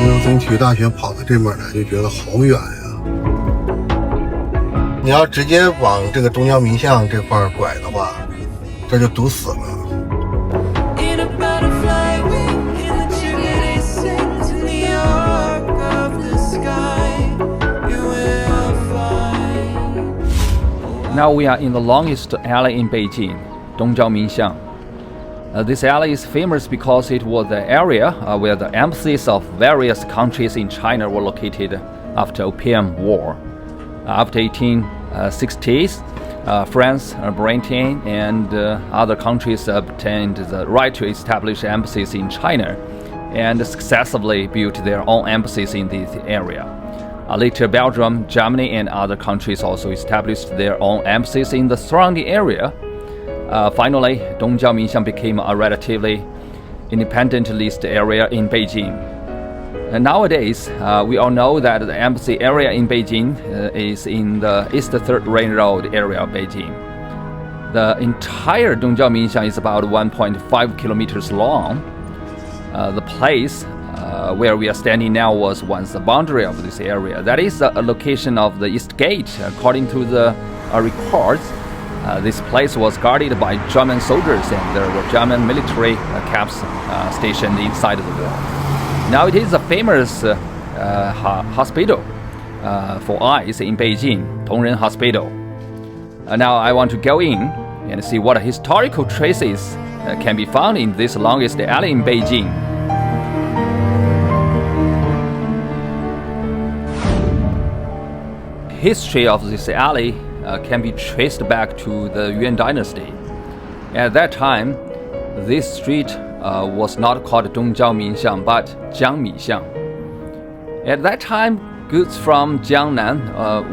因为从体育大学跑到这边来就觉得好远呀。你要直接往这个东郊民巷这块拐的话，这就堵死了。Now we are in the longest alley in Beijing, Dongjiaomin Lane. This alley is famous because it was the area where the embassies of various countries in China were located after Opium War. After 1860s, France, Britain, and other countries obtained the right to establish embassies in China and successfully built their own embassies in this area. Later, Belgium, Germany, and other countries also established their own embassies in the surrounding area. Finally, Dongjiaomin Lane became a relatively independent list area in Beijing. And nowadays, we all know that the embassy area in Beijing is in the East Third Ring Road area of Beijing. The entire Dongjiaomin Lane is about 1.5 kilometers long. The place where we are standing now was once the boundary of this area. That is a location of the East Gate. According to the records, this place was guarded by German soldiers and there were German military camps stationed inside of the wall. Now it is a famous hospital for eyes in Beijing, Tongren Hospital. Now I want to go in and see what historical traces can be found in this longest alley in Beijing. History of this alley can be traced back to the Yuan dynasty. At that time, this street was not called Dongjiaomin Lane but Jiangmi Lane. At that time, goods from Jiangnan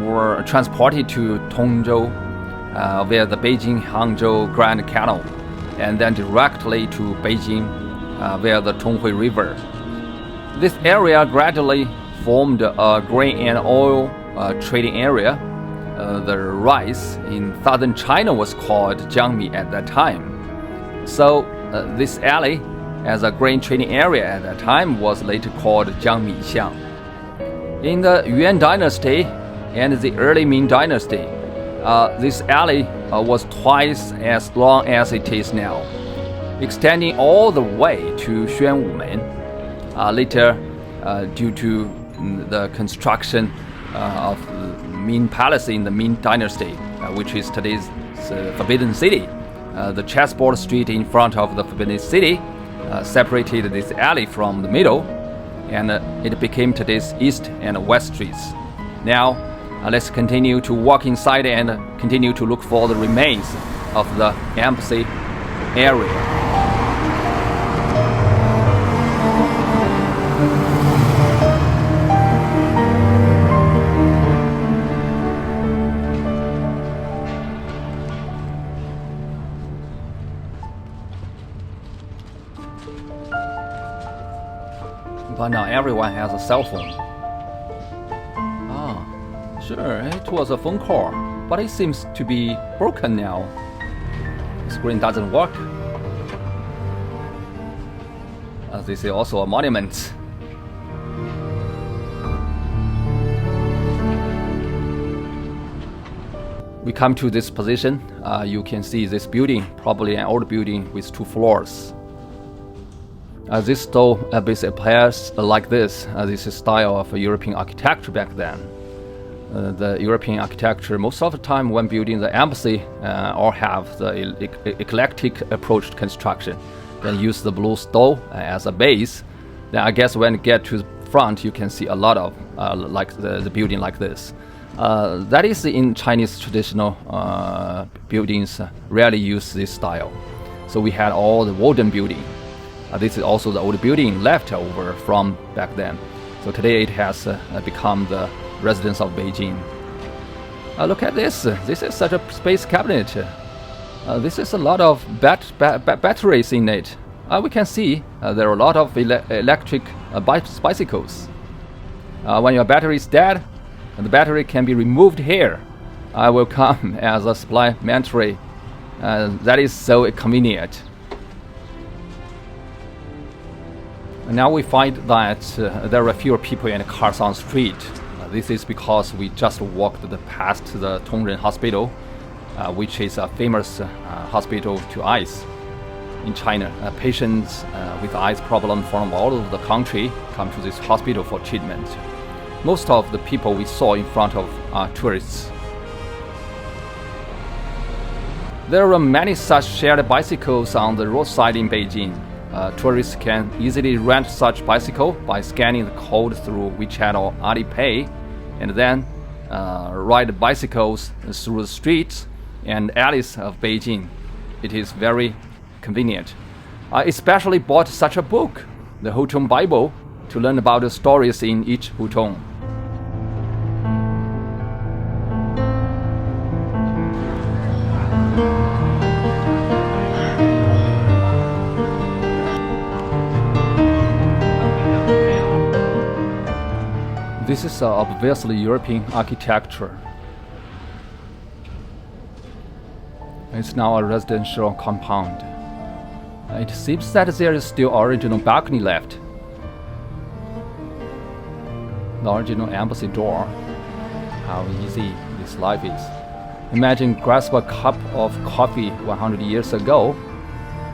were transported to Tongzhou via the Beijing-Hangzhou Grand Canal and then directly to Beijing via the Tonghui River. This area gradually formed a grain and oil trading area. The rice in southern China was called Jiangmi at that time. So this alley, as a grain trading area at that time, was later called Jiangmi Xiang. In the Yuan dynasty and the early Ming dynasty, this alley was twice as long as it is now, extending all the way to Xuanwumen. Later, due to the construction of the Ming Palace in the Ming Dynasty, which is today's Forbidden City. The chessboard street in front of the Forbidden City separated this alley from the middle, and it became today's East and West streets. Now, let's continue to walk inside and continue to look for the remains of the embassy area. But now everyone has a cell phone. Sure, it was a phone call, but it seems to be broken now. The screen doesn't work. This is also a monument. We come to this position. You can see this building, probably an old building with 2 floors. This stone basically appears like this. This is style of European architecture back then. The European architecture, most of the time when building the embassy, or have the eclectic approach to construction. Then use the blue stone as a base. Then I guess when you get to the front, you can see a lot of like the building like this. That is in Chinese traditional buildings rarely use this style. So we had all the wooden building. This is also the old building left over from back then. So today it has become the residence of Beijing. Look at this. This is such a space cabinet. This is a lot of batteries in it. We can see there are a lot of electric bicycles. When your battery is dead, the battery can be removed here. I will come as a supplementary. That is so convenient. Now we find that there are fewer people and cars on the street. This is because we just walked past the Tongren Hospital, which is a famous hospital to eyes in China. Patients with eyes problem from all over the country come to this hospital for treatment. Most of the people we saw in front of are tourists. There are many such shared bicycles on the roadside in Beijing. Tourists can easily rent such bicycle by scanning the code through WeChat or Alipay, and then ride bicycles through the streets and alleys of Beijing. It is very convenient. I especially bought such a book, the Hutong Bible, to learn about the stories in each Hutong. This is obviously European architecture. It's now a residential compound. It seems that there is still original balcony left. The original embassy door. How easy this life is. Imagine grasp a cup of coffee 100 years ago,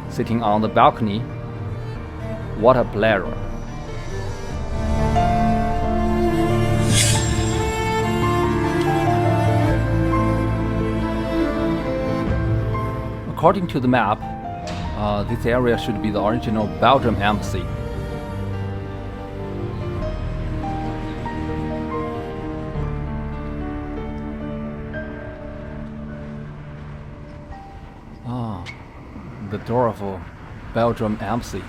sitting on the balcony. What a pleasure. According to the map, this area should be the original Belgium embassy. The door of a Belgium embassy.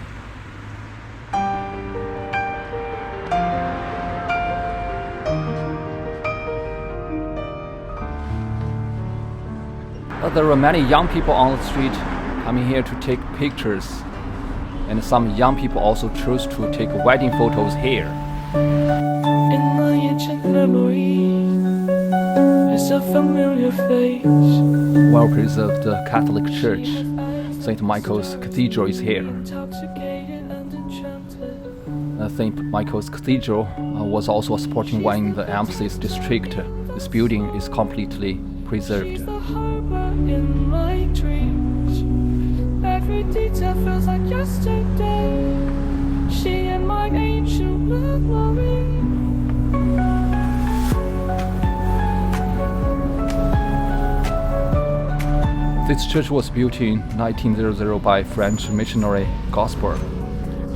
There are many young people on the street coming here to take pictures, and some young people also choose to take wedding photos here. In my ancient memory, there's a familiar face. Well-preserved Catholic Church, St. Michael's Cathedral is here. St. Michael's Cathedral was also a sporting one in the embassy's district. This building is completely preserved. In my dreams, every detail feels like yesterday. She and my ancient memory. This church was built in 1900 by French missionary Gaspar.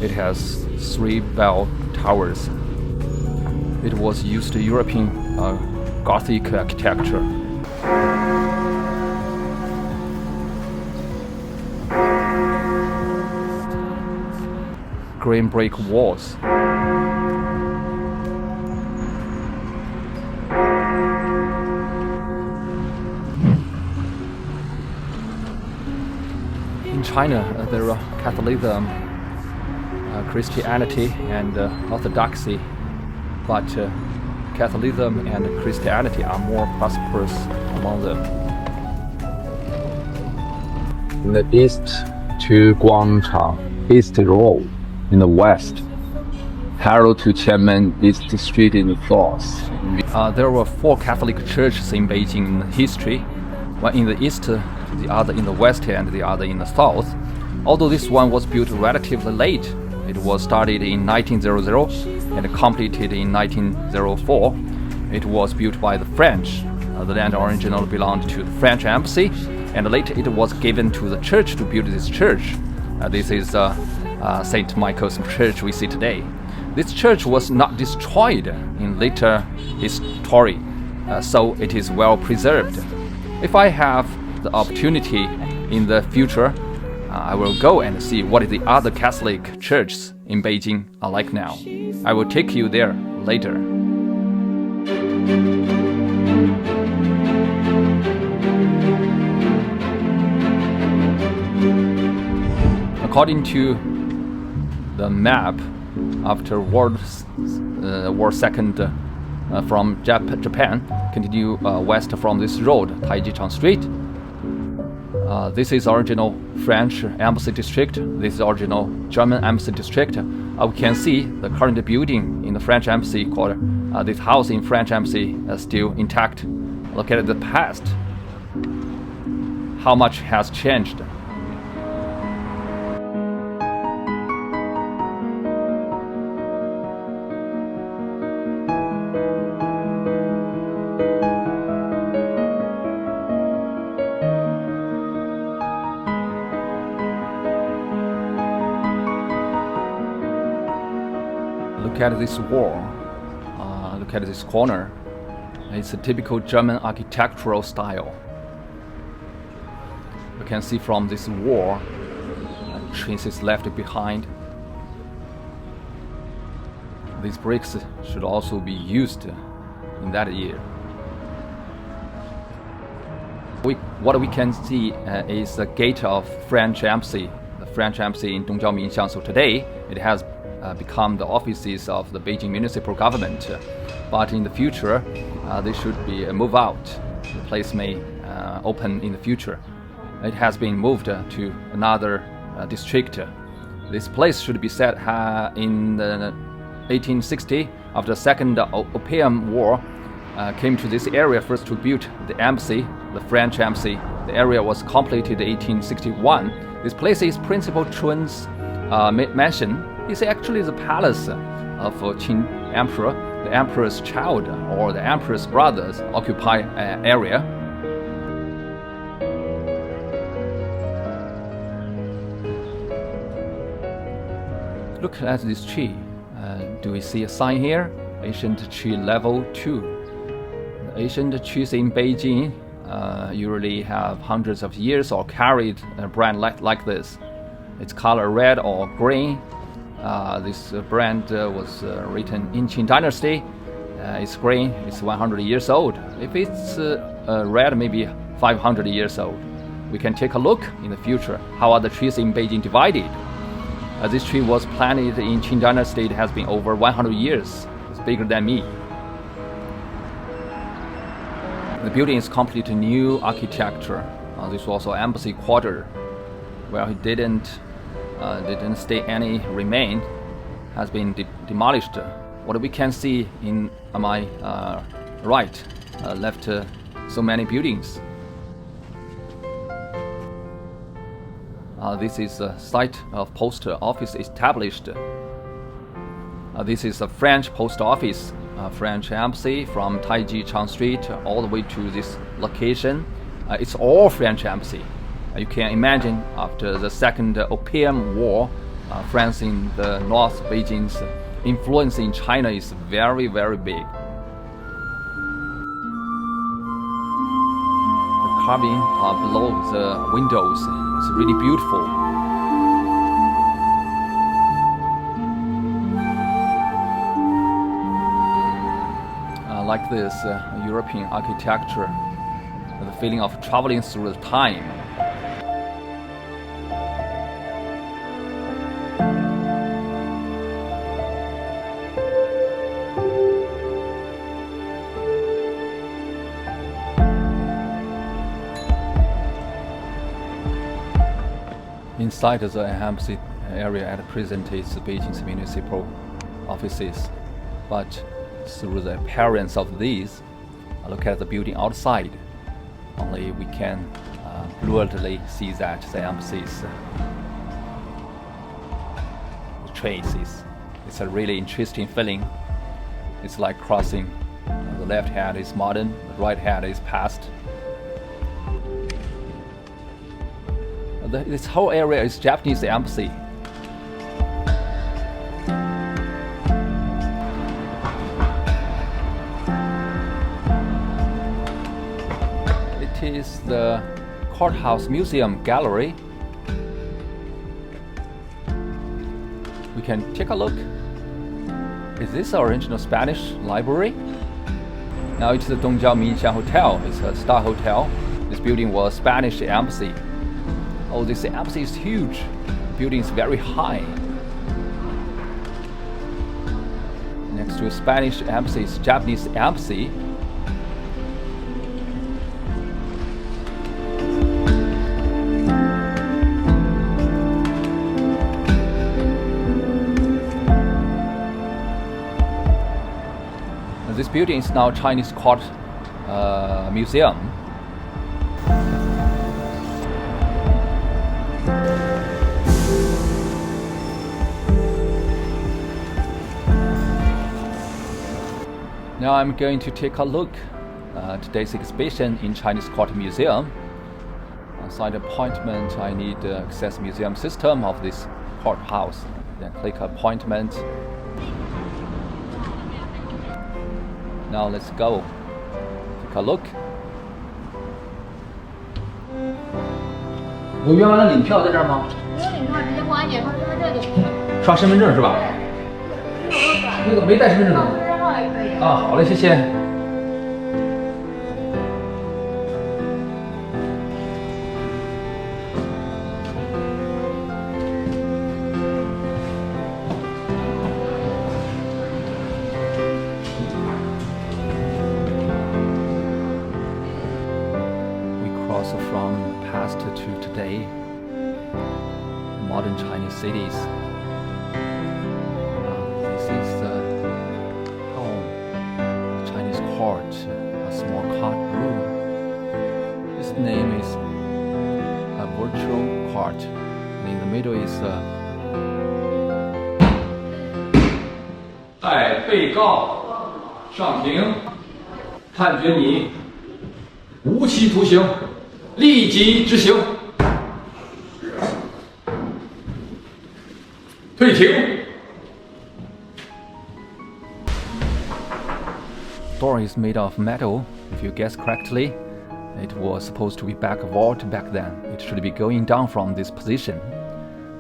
It has 3 bell towers. It was used to European Gothic architecture. Green brick walls. In China, there are Catholicism, Christianity, and Orthodoxy, but Catholicism and Christianity are more prosperous among them. In the east, to Guangchang, East Road. In the west, parallel to Tiananmen East Street in the north. There were 4 Catholic churches in Beijing in history, one in the east, the other in the west, and the other in the south. Although this one was built relatively late, it was started in 1900 and completed in 1904. It was built by the French. The land originally belonged to the French embassy, and later it was given to the church to build this church. This is St. Michael's Church we see today. This church was not destroyed in later history, so it is well preserved. If I have the opportunity in the future, I will go and see what the other Catholic churches in Beijing are like now. I will take you there later. According to the map, after World War II, from Japan, continue west from this road, Taijichang Street. This is original French embassy district. This is original German embassy district. We can see the current building in the French embassy called this house in French embassy is still intact. Look at the past. How much has changed. Look at this wall. Look at this corner. It's a typical German architectural style. You can see from this wall, traces left behind. These bricks should also be used in that year. What we can see is the gate of French embassy, the French embassy in Dongjiaomin Lane. So today it has become the offices of the Beijing municipal government, but in the future they should be moved out. The place may open in the future. It has been moved to another district. This place should be set in the 1860 after the Second Opium War. Came to this area first to build the embassy, the French embassy. The area was completed in 1861. This place is Principal Chun's mansion. It's actually the palace of Qing Emperor. The emperor's child or the emperor's brothers occupy an area. Look at this tree. Do we see a sign here? Ancient tree level 2. The ancient trees in Beijing usually have hundreds of years or carried a brand like this. Its color red or green. This brand was written in Qing Dynasty. It's green. It's 100 years old. If it's red, maybe 500 years old. We can take a look in the future. How are the trees in Beijing divided? This tree was planted in Qing Dynasty. It has been over 100 years. It's bigger than me. The building is completely new architecture. This was also embassy quarter, where he didn't stay any remain, has been demolished. What we can see in my right, left so many buildings. This is a site of post office established. This is a French post office, French embassy from Taiji Chang Street all the way to this location. It's all French embassy. You can imagine after the Second Opium War, France in the north, Beijing's influence in China is very, very big. The carving below the windows is really beautiful. Like this European architecture, the feeling of traveling through the time. Inside the embassy area at present is Beijing's municipal offices, but through the appearance of these, look at the building outside. Only we can blurredly see that the embassy's traces. It's a really interesting feeling. It's like crossing. The left hand is modern, the right hand is past. This whole area is Japanese embassy. It is the Courthouse Museum Gallery. We can take a look. Is this the original Spanish library? Now it's the Dongjiaomin Lane Hotel. It's a star hotel. This building was Spanish embassy. Oh, this embassy is huge. The building is very high. Next to a Spanish embassy is Japanese embassy. This building is now Chinese Court Museum. Now I'm going to take a look at today's exhibition in Chinese Court Museum. Outside appointment, I need to access museum system of this courthouse. Then click appointment. Now let's go. Take a look. 有原来的领票在这儿吗？没有领票，直接过安检刷身份证就可以了。刷身份证是吧？那个没带身份证的。身份证号也可以。啊，好嘞，谢谢。From past to today, modern Chinese cities. This is the home, Chinese court, a small courtroom. This name is a virtual court. And in the middle is 待被告上庭，判决你无期徒刑。立即执行。退庭。door is made of metal. If you guess correctly, it was supposed to be back vault back then. It should be going down from this position.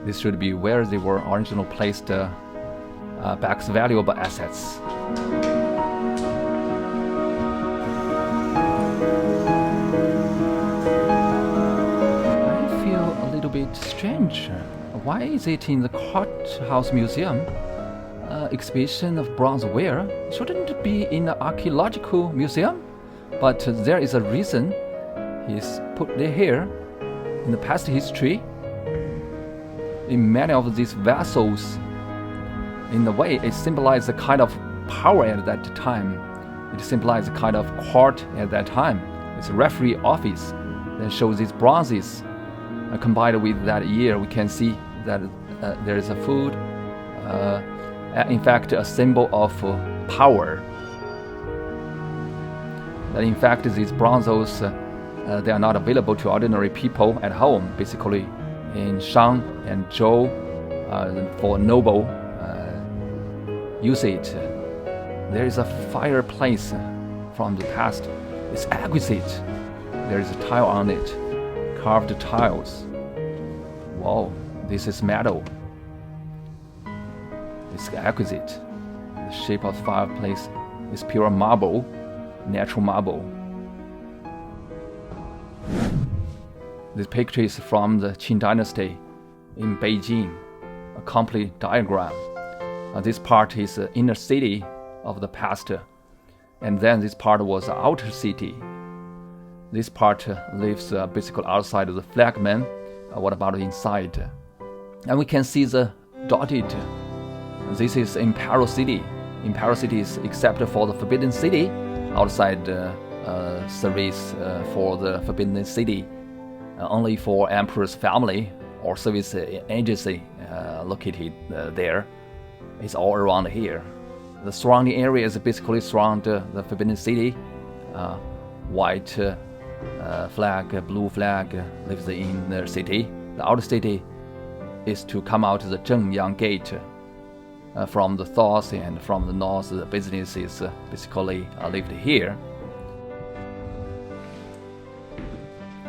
This should be where they were originally placed back's valuable assets. Bit strange. Why is it in the courthouse museum? Exhibition of bronze ware shouldn't it be in the archaeological museum, but there is a reason he's put it here. In the past history, in many of these vessels, in a way, it symbolized a kind of power at that time. It symbolized a kind of court at that time. It's a referee office that shows these bronzes. Combined with that year, we can see that there is a food, in fact, a symbol of power. That in fact, these bronzes, they are not available to ordinary people at home. Basically, in Shang and Zhou, for noble usage, there is a fireplace from the past. It's exquisite. There is a tile on it. Carved tiles. Wow, this is metal. It's exquisite. The shape of the fireplace is pure marble, natural marble. This picture is from the Qing Dynasty in Beijing, a complete diagram. This part is the inner city of the past, and then this part was the outer city. This part lives basically outside of the flagman. What about inside? And we can see the dotted. This is Imperial City. Imperial City is except for the Forbidden City. Outside service for the Forbidden City, only for Emperor's family or service agency located there. It's all around here. The surrounding areas basically surround the Forbidden City. White flag, blue flag lives in the city. The outer city is to come out the Zhengyang Gate. From the south and from the north, the businesses basically lived here.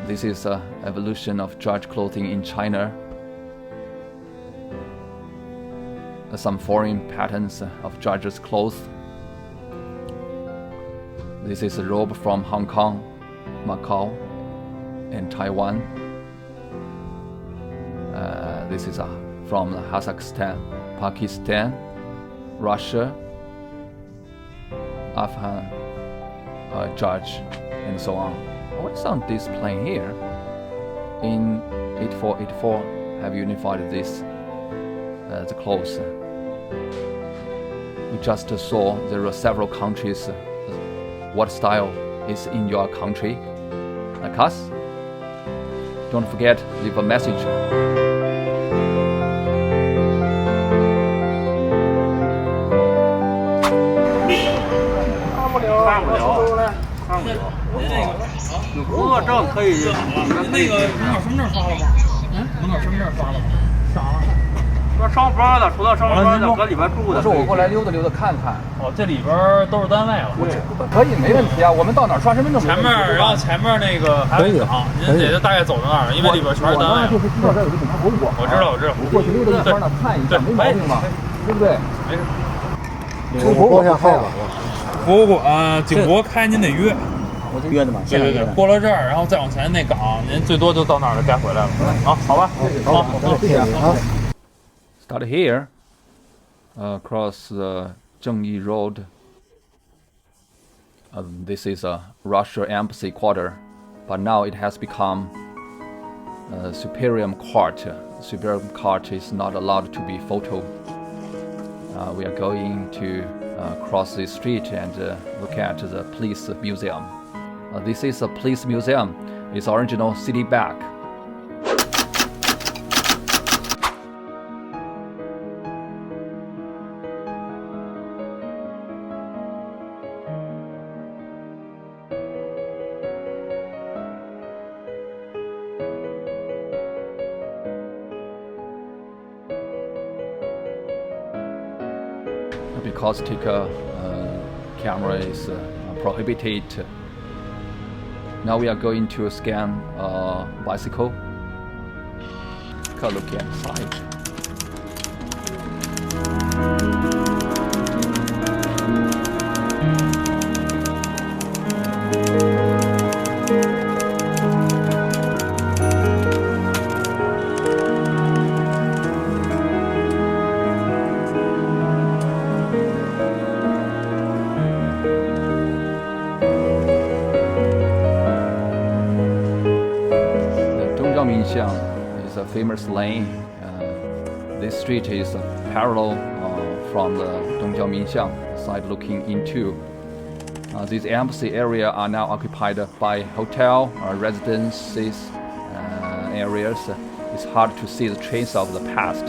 This is an evolution of judge clothing in China. Some foreign patterns of judges' clothes. This is a robe from Hong Kong, Macau, and Taiwan. This is from Kazakhstan, Pakistan, Russia, Afghan judge, and so on. What's on display here? In 8484, have unified this the clothes. We just saw there are several countries. What style is in your country? Like us? Don't forget, leave a message.我说我过来溜达溜达看看。哦，这里边都是单位了。可以，没问题啊。我们到哪儿刷身份证？前面，然后前面那个还有一岗，您也就大概走到那儿，因为里边全是单位。就是知道这有个警察博物馆。我知道，我知道。我过去溜达一圈呢，看一下，没毛病吧？对不对？没事。这博物馆号吧。博物馆景博开您得约。我就约的嘛。对对对，过了这儿，然后再往前那岗，您最多就到那儿了，该回来了。啊，好吧。好，谢谢啊。Start here, across the Zhengyi Road. This is a Russia embassy quarter, but now it has become a Supreme Court. Supreme Court is not allowed to be photo. We are going to cross the street and look at the police museum. This is a police museum. It's original city back. Because camera is prohibited. Now we are going to scan a bicycle. Take a look inside. Dongjiaomin is a famous lane. This street is parallel from the Dongjiaomin side looking into. These embassy area are now occupied by hotel, residences, areas. It's hard to see the trace of the past.